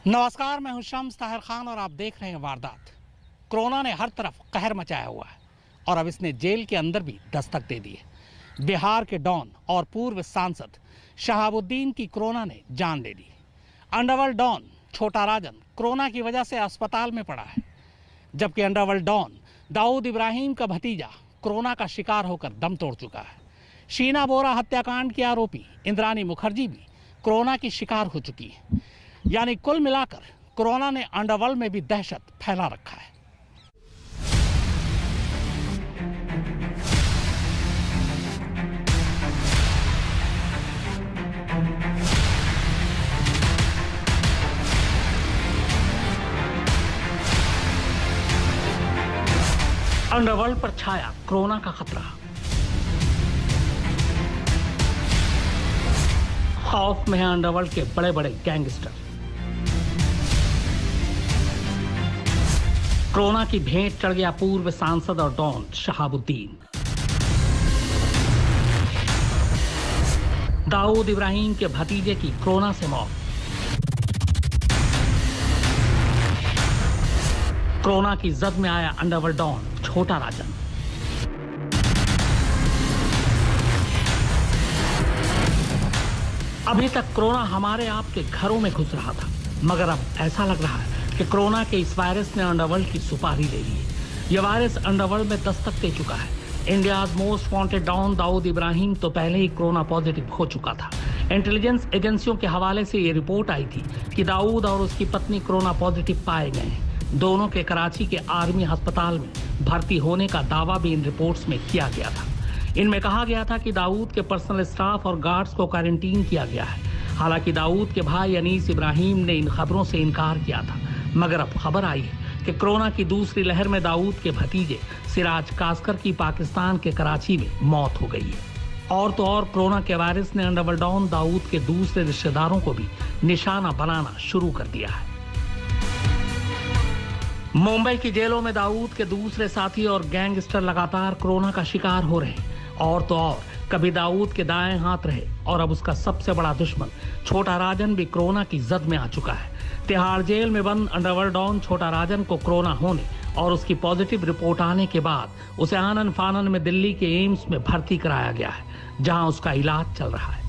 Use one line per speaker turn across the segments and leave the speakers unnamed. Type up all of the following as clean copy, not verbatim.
नमस्कार, मैं हूं शम्स ताहिर खान और आप देख रहे हैं वारदात। कोरोना ने हर तरफ कहर मचाया हुआ है और अब इसने जेल के अंदर भी दस्तक दे दी है। बिहार के डॉन और पूर्व सांसद शहाबुद्दीन की कोरोना ने जान ले ली। अंडरवर्ल्ड डॉन छोटा राजन कोरोना की वजह से अस्पताल में पड़ा है, जबकि अंडरवर्ल्ड डॉन दाऊद इब्राहिम का भतीजा कोरोना का शिकार होकर दम तोड़ चुका है। शीना बोरा हत्याकांड की आरोपी इंद्रानी मुखर्जी भी कोरोना की शिकार हो चुकी है। यानी कुल मिलाकर कोरोना ने अंडरवर्ल्ड में भी दहशत फैला रखा है। अंडरवर्ल्ड पर छाया कोरोना का खतरा। खौफ में है अंडरवर्ल्ड के बड़े बड़े गैंगस्टर। कोरोना की भेंट चढ़ गया पूर्व सांसद और डॉन शहाबुद्दीन। दाऊद इब्राहिम के भतीजे की कोरोना से मौत। कोरोना की जद में आया अंडरवर्ल्ड डॉन छोटा राजन। अभी तक कोरोना हमारे आपके घरों में घुस रहा था, मगर अब ऐसा लग रहा है कि कोरोना के इस वायरस ने अंडरवर्ल्ड की सुपारी ले ली है। यह वायरस अंडरवर्ल्ड में दस्तक दे चुका है। India's most wanted don Dawood Ibrahim तो पहले ही कोरोना पॉजिटिव हो चुका था। इंटेलिजेंस एजेंसियों के हवाले से ये रिपोर्ट आई थी कि दाऊद और उसकी पत्नी कोरोना पॉजिटिव पाए गए हैं। दोनों के कराची के आर्मी अस्पताल में भर्ती होने का दावा भी इन रिपोर्ट्स में किया गया था। इनमें कहा गया था कि दाऊद के पर्सनल स्टाफ और गार्ड्स को क्वारंटीन किया गया है। हालांकि दाऊद के भाई अनीस इब्राहिम ने इन खबरों से इनकार किया था, मगर अब खबर आई है कि कोरोना की दूसरी लहर में दाऊद के भतीजे सिराज कासकर की पाकिस्तान के कराची में मौत हो गई है। और तो और कोरोना के वायरस ने अंडरवर्ल्ड डॉन दाऊद के दूसरे रिश्तेदारों को भी निशाना बनाना शुरू कर दिया है। मुंबई की जेलों में दाऊद के दूसरे साथी और गैंगस्टर लगातार कोरोना का शिकार हो रहे हैं। और तो और कभी दाऊद के दाएं हाथ रहे और अब उसका सबसे बड़ा दुश्मन छोटा राजन भी कोरोना की जद में आ चुका है। तिहाड़ जेल में बंद अंडरवर्ल्ड डॉन छोटा राजन को कोरोना होने और उसकी पॉजिटिव रिपोर्ट आने के बाद उसे आनन फानन में दिल्ली के एम्स में भर्ती कराया गया है, जहां उसका इलाज चल रहा है।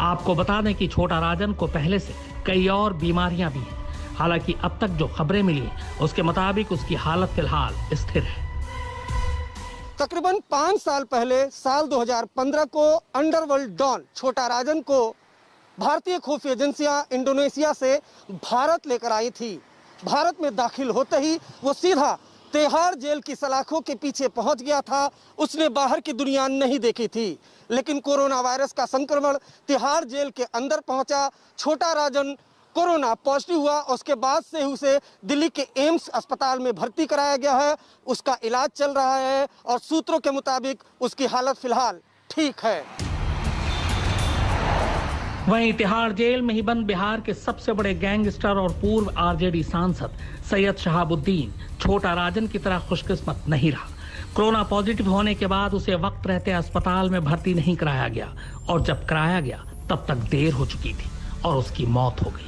आपको बता दें कि छोटा राजन को पहले से कई और बीमारियां भी हैं। हालांकि अब तक जो खबरें मिली हैं उसके मुताबिक उसकी हालत फिलहाल स्थिर है।
तकरीबन 5 साल पहले साल 2015 को अंडरवर्ल्ड डॉन छोटा राजन को भारतीय खुफिया एजेंसियां इंडोनेशिया से भारत लेकर आई थी। भारत में दाखिल होते ही वो सीधा तिहाड़ जेल की सलाखों के पीछे पहुंच गया था। उसने बाहर की दुनिया नहीं देखी थी, लेकिन कोरोना वायरस का संक्रमण तिहाड़ जेल के अंदर पहुंचा। छोटा राजन कोरोना पॉजिटिव हुआ। उसके बाद से उसे दिल्ली के एम्स अस्पताल में भर्ती कराया गया है। उसका इलाज चल रहा है और सूत्रों के मुताबिक उसकी हालत फिलहाल ठीक है।
वहीं तिहाड़ जेल में ही बंद बिहार के सबसे बड़े गैंगस्टर और पूर्व आरजेडी सांसद सैयद शहाबुद्दीन छोटा राजन की तरह खुशकिस्मत नहीं रहा। कोरोना पॉजिटिव होने के बाद उसे वक्त रहते अस्पताल में भर्ती नहीं कराया गया और जब कराया गया तब तक देर हो चुकी थी और उसकी मौत हो गई।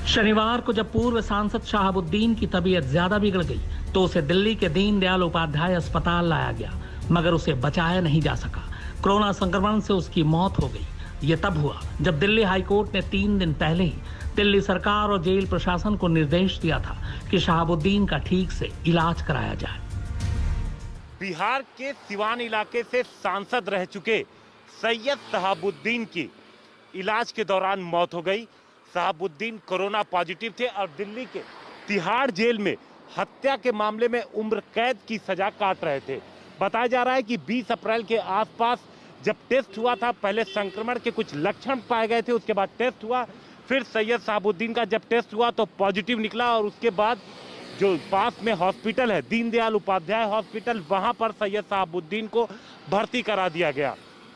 शनिवार को जब पूर्व सांसद शहाबुद्दीन की तबीयत ज्यादा बिगड़ गई तो उसे दिल्ली के दीनदयाल उपाध्याय अस्पताल लाया गया, मगर उसे बचाया नहीं जा सका। कोरोना संक्रमण से उसकी मौत हो गई। ये तब हुआ जब दिल्ली हाईकोर्ट ने 3 दिन पहले ही दिल्ली सरकार और जेल प्रशासन को निर्देश दिया था कि शहाबुद्दीन का ठीक से इलाज कराया जाए।
बिहार के सिवान इलाके से सांसद रह चुके सैयद शहाबुद्दीन की इलाज के दौरान मौत हो गई। शहाबुद्दीन कोरोना पॉजिटिव थे और दिल्ली के तिहाड़ जेल में हत्या के मामले में उम्र कैद की सजा काट रहे थे। बताया जा रहा है कि 20 अप्रैल के आसपास जब टेस्ट हुआ था, पहले संक्रमण के कुछ लक्षण पाए गए थे, उसके बाद टेस्ट हुआ, फिर सैयद शहाबुद्दीन का जब टेस्ट हुआ तो पॉजिटिव निकला और उसके बाद जो पास में हॉस्पिटल है दीनदयाल उपाध्याय हॉस्पिटल, वहां पर सैयद शहाबुद्दीन को भर्ती करा दिया गया।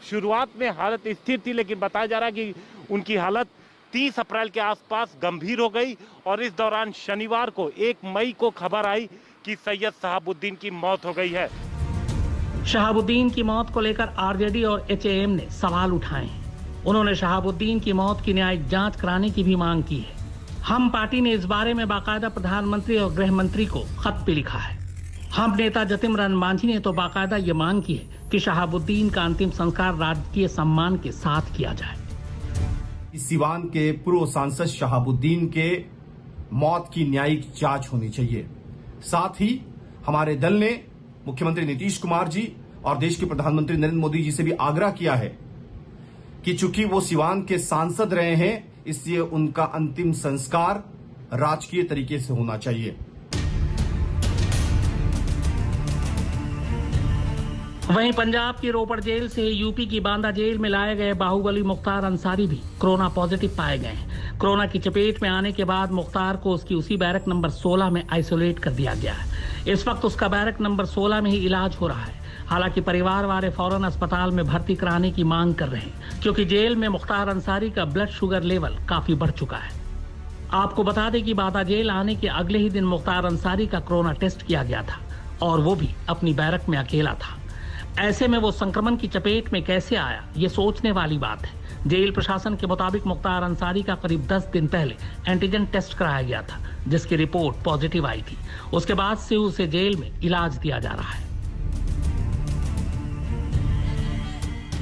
शुरुआत में हालत स्थिर थी, लेकिन बताया जा रहा है कि उनकी हालत 30 अप्रैल के आसपास गंभीर हो गई और इस दौरान शनिवार को 1 मई को खबर आई कि सैयद शहाबुद्दीन की मौत हो गई है।
शहाबुद्दीन की मौत को लेकर आरजेडी और एचएएम ने सवाल उठाए हैं। उन्होंने शहाबुद्दीन की मौत की न्यायिक जांच कराने की भी मांग की है। हम पार्टी ने इस बारे में बाकायदा प्रधानमंत्री और गृह मंत्री को खत भी लिखा है। हम नेता जतिन मांझी ने तो बाकायदा ये मांग की है कि शहाबुद्दीन का अंतिम संस्कार राजकीय सम्मान के साथ किया जाए।
सिवान के पूर्व सांसद शहाबुद्दीन के मौत की न्यायिक जांच होनी चाहिए। साथ ही हमारे दल ने मुख्यमंत्री नीतीश कुमार जी और देश के प्रधानमंत्री नरेंद्र मोदी जी से भी आग्रह किया है कि चूंकि वो सिवान के सांसद रहे हैं, इसलिए उनका अंतिम संस्कार राजकीय तरीके से होना चाहिए।
वहीं पंजाब की रोपड़ जेल से यूपी की बांदा जेल में लाए गए बाहुबली मुख्तार अंसारी भी कोरोना पॉजिटिव पाए गए हैं। कोरोना की चपेट में आने के बाद मुख्तार को उसकी उसी बैरक नंबर 16 में आइसोलेट कर दिया गया है। इस वक्त उसका बैरक नंबर 16 में ही इलाज हो रहा है। हालांकि परिवार वाले फौरन अस्पताल में भर्ती कराने की मांग कर रहे हैं, क्योंकि जेल में मुख्तार अंसारी का ब्लड शुगर लेवल काफी बढ़ चुका है। आपको बता दें कि बांदा जेल आने के अगले ही दिन मुख्तार अंसारी का कोरोना टेस्ट किया गया था और वो भी अपनी बैरक में अकेला था। ऐसे में वो संक्रमण की चपेट में कैसे आया, ये सोचने वाली बात है। जेल प्रशासन के मुताबिक मुख्तार अंसारी का करीब 10 दिन पहले एंटीजन टेस्ट कराया गया था, जिसकी रिपोर्ट पॉजिटिव आई थी। उसके बाद से उसे जेल में इलाज दिया जा रहा है।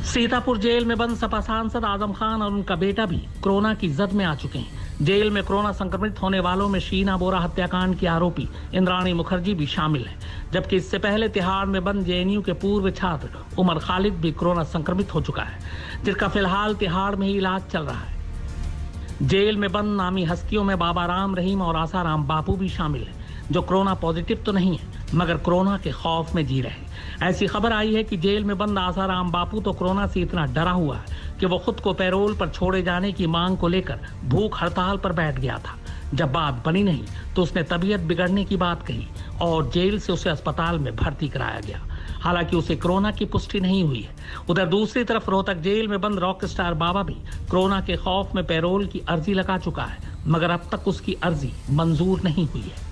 सीतापुर जेल में बंद सपा सांसद आजम खान और उनका बेटा भी कोरोना की जद में आ चुके हैं। जेल में कोरोना संक्रमित होने वालों में शीना बोरा हत्याकांड की आरोपी इंद्राणी मुखर्जी भी शामिल है, जबकि इससे पहले तिहाड़ में बंद जेएनयू के पूर्व छात्र उमर खालिद भी कोरोना संक्रमित हो चुका है, जिसका फिलहाल तिहाड़ में ही इलाज चल रहा है। जेल में बंद नामी हस्तियों में बाबा राम रहीम और आसाराम बापू भी शामिल है, जो कोरोना पॉजिटिव तो नहीं है मगर कोरोना के खौफ में जी रहे हैं। ऐसी खबर आई है कि जेल में बंद आसाराम बापू तो कोरोना से इतना डरा हुआ है कि वो खुद को पैरोल पर छोड़े जाने की मांग को लेकर भूख हड़ताल पर बैठ गया था। जब बात बनी नहीं तो उसने तबीयत बिगड़ने की बात कही और जेल से उसे अस्पताल में भर्ती कराया गया। हालांकि उसे कोरोना की पुष्टि नहीं हुई है। उधर दूसरी तरफ रोहतक जेल में बंद रॉक स्टार बाबा भी कोरोना के खौफ में पैरोल की अर्जी लगा चुका है, मगर अब तक उसकी अर्जी मंजूर नहीं हुई है।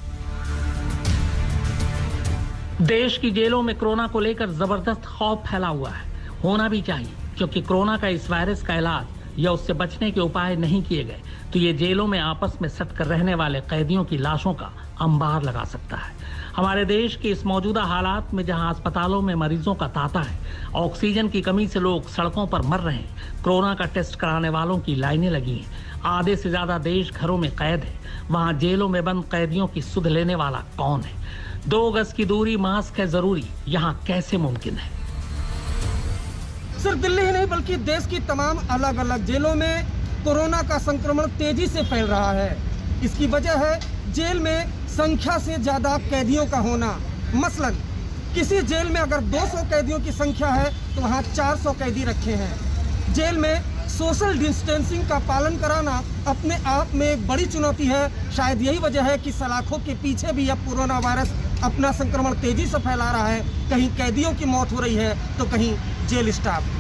देश की जेलों में कोरोना को लेकर जबरदस्त खौफ फैला हुआ है। होना भी चाहिए, क्योंकि कोरोना का इस वायरस का इलाज या उससे बचने के उपाय नहीं किए गए तो ये जेलों में आपस में सट कर रहने वाले कैदियों की लाशों का अंबार लगा सकता है। हमारे देश के इस मौजूदा हालात में जहां अस्पतालों में मरीजों का तांता है, ऑक्सीजन की कमी से लोग सड़कों पर मर रहे हैं, कोरोना का टेस्ट कराने वालों की लाइनें लगी हैं, आधे से ज्यादा देश घरों में कैद है, वहां जेलों में बंद कैदियों की सुध लेने वाला कौन है? 2 गज की दूरी, मास्क है जरूरी, यहाँ कैसे मुमकिन है?
सिर्फ दिल्ली ही नहीं बल्कि देश की तमाम अलग अलग जेलों में कोरोना का संक्रमण तेजी से फैल रहा है। इसकी वजह है जेल में संख्या से ज्यादा कैदियों का होना। मसलन किसी जेल में अगर 200 कैदियों की संख्या है तो वहाँ 400 कैदी रखे हैं। जेल में सोशल डिस्टेंसिंग का पालन कराना अपने आप में एक बड़ी चुनौती है। शायद यही वजह है कि सलाखों के पीछे भी अब कोरोना वायरस अपना संक्रमण तेजी से फैला रहा है। कहीं कैदियों की मौत हो रही है तो कहीं जेल स्टाफ।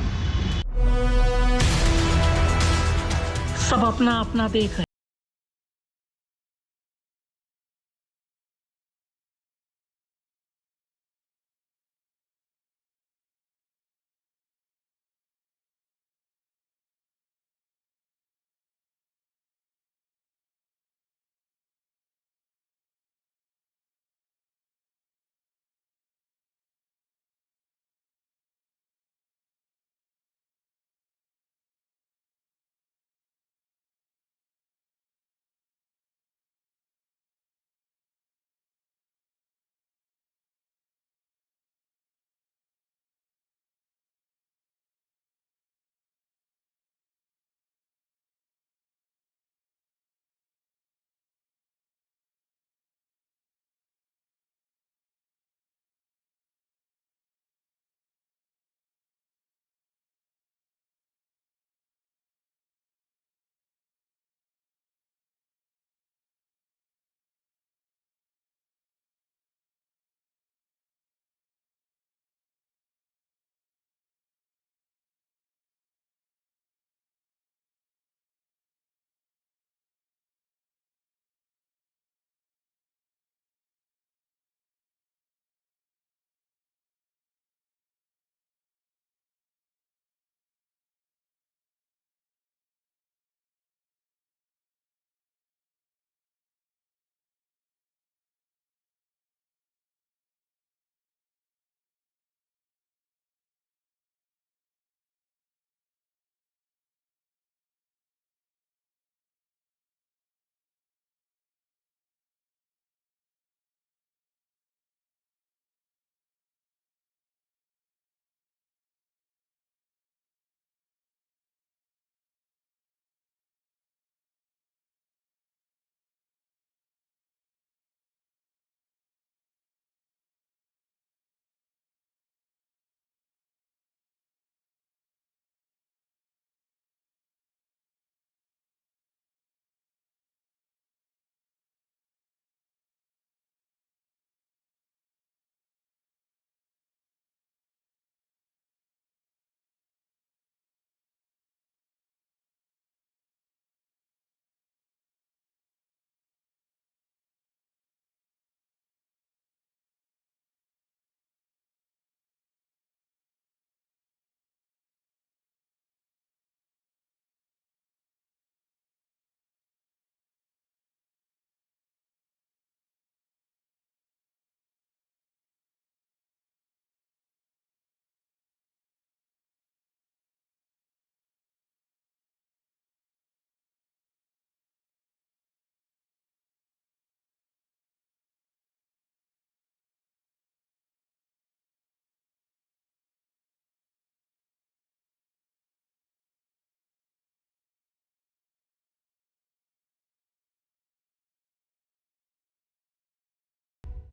सब अपना अपना देख रहे हैं।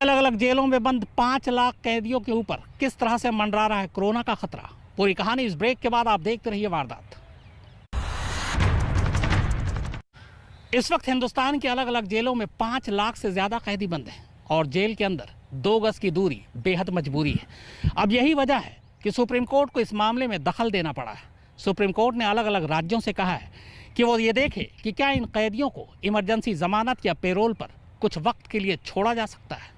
अलग अलग जेलों में बंद 5 लाख कैदियों के ऊपर किस तरह से मंडरा रहा है कोरोना का खतरा। पूरी कहानी इस ब्रेक के बाद आप देखते रहिए वारदात। इस वक्त हिंदुस्तान के अलग अलग जेलों में 5 लाख से ज्यादा कैदी बंद हैं और जेल के अंदर 2 गज की दूरी बेहद मजबूरी है। अब यही वजह है कि सुप्रीम कोर्ट को इस मामले में दखल देना पड़ा है। सुप्रीम कोर्ट ने अलग अलग राज्यों से कहा है कि वो ये देखे कि क्या इन कैदियों को इमरजेंसी जमानत या पेरोल पर कुछ वक्त के लिए छोड़ा जा सकता है।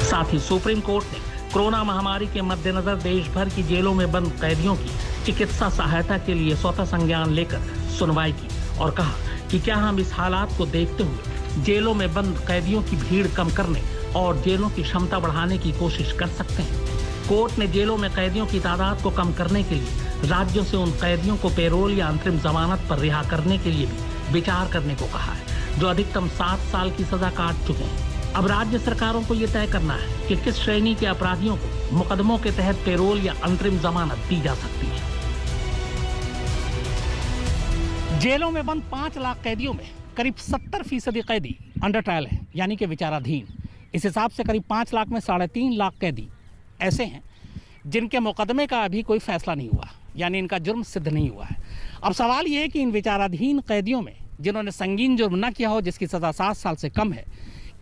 साथ ही सुप्रीम कोर्ट ने कोरोना महामारी के मद्देनजर देश भर की जेलों में बंद कैदियों की चिकित्सा सहायता के लिए स्वतः संज्ञान लेकर सुनवाई की और कहा कि क्या हम इस हालात को देखते हुए जेलों में बंद कैदियों की भीड़ कम करने और जेलों की क्षमता बढ़ाने की कोशिश कर सकते हैं। कोर्ट ने जेलों में कैदियों की तादाद को कम करने के लिए राज्यों से उन कैदियों को पेरोल या अंतरिम जमानत पर रिहा करने के लिए भी विचार करने को कहा है जो अधिकतम 7 साल की सजा काट चुके हैं। अब राज्य सरकारों को यह तय करना है कि किस श्रेणी के अपराधियों को मुकदमों के तहत पेरोल या अंतरिम जमानत दी जा सकती है। जेलों में बंद 5 लाख कैदियों में करीब 70% कैदी अंडर ट्रायल है, यानी कि विचाराधीन। इस हिसाब से करीब 5 लाख में 3.5 लाख कैदी ऐसे हैं जिनके मुकदमे का अभी कोई फैसला नहीं हुआ, यानी इनका जुर्म सिद्ध नहीं हुआ है। अब सवाल यह है कि इन विचाराधीन कैदियों में जिन्होंने संगीन जुर्म न किया हो, जिसकी सजा 7 साल से कम है,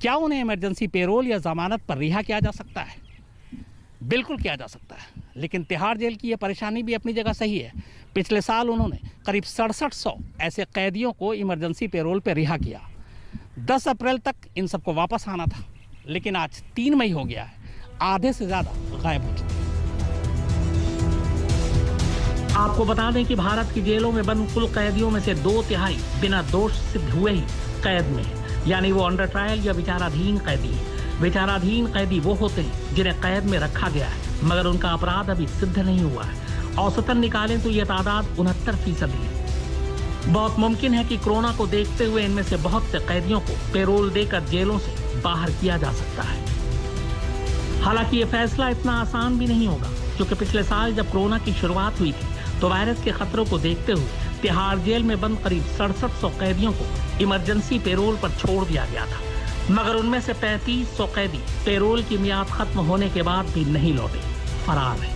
क्या उन्हें इमरजेंसी पेरोल या जमानत पर रिहा किया जा सकता है? बिल्कुल किया जा सकता है, लेकिन तिहाड़ जेल की यह परेशानी भी अपनी जगह सही है। पिछले साल उन्होंने करीब 6700 ऐसे कैदियों को इमरजेंसी पेरोल पर रिहा किया। 10 अप्रैल तक इन सबको वापस आना था, लेकिन आज 3 मई हो गया है, आधे से ज्यादा गायब हो चुके हैं। आपको बता दें कि भारत की जेलों में बंद कुल कैदियों में से 2/3 बिना दोष सिद्ध हुए ही कैद में है, यानी वो अंडर ट्रायल या विचाराधीन कैदी है। विचाराधीन कैदी वो होते हैं जिन्हें कैद में रखा गया है मगर उनका अपराध अभी सिद्ध नहीं हुआ है। औसतन निकालें तो यह तादाद 69% है। बहुत मुमकिन है कि कोरोना को देखते हुए इनमें से बहुत से कैदियों को पेरोल देकर जेलों से बाहर किया जा सकता है। हालांकि यह फैसला इतना आसान भी नहीं होगा, क्योंकि पिछले साल जब कोरोना की शुरुआत हुई थी तो वायरस के खतरों को देखते हुए तिहाड़ जेल में बंद करीब 6700 कैदियों को इमरजेंसी पेरोल पर छोड़ दिया गया था, मगर उनमें से 3500 कैदी पेरोल की मियाद खत्म होने के बाद भी नहीं लौटे, फरार है।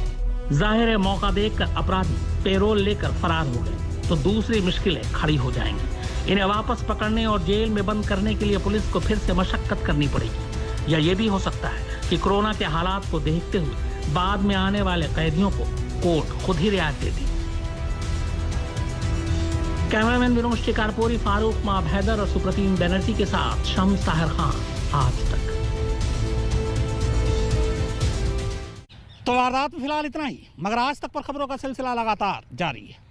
जाहिर है मौका देखकर अपराधी पेरोल लेकर फरार हो गए तो दूसरी मुश्किलें खड़ी हो जाएंगी। इन्हें वापस पकड़ने और जेल में बंद करने के लिए पुलिस को फिर से मशक्कत करनी पड़ेगी, या ये भी हो सकता है कि कोरोना के हालात को देखते हुए बाद में आने वाले कैदियों को कोर्ट खुद ही रियायत दे दी। कैमरामैन विनोद शिकारपुरी, फारूक माब हैदर और सुप्रतीम बनर्जी के साथ शम्स ताहिर खान, आज तक। तो वारदात में फिलहाल इतना ही, मगर आज तक पर खबरों का सिलसिला लगातार जारी है।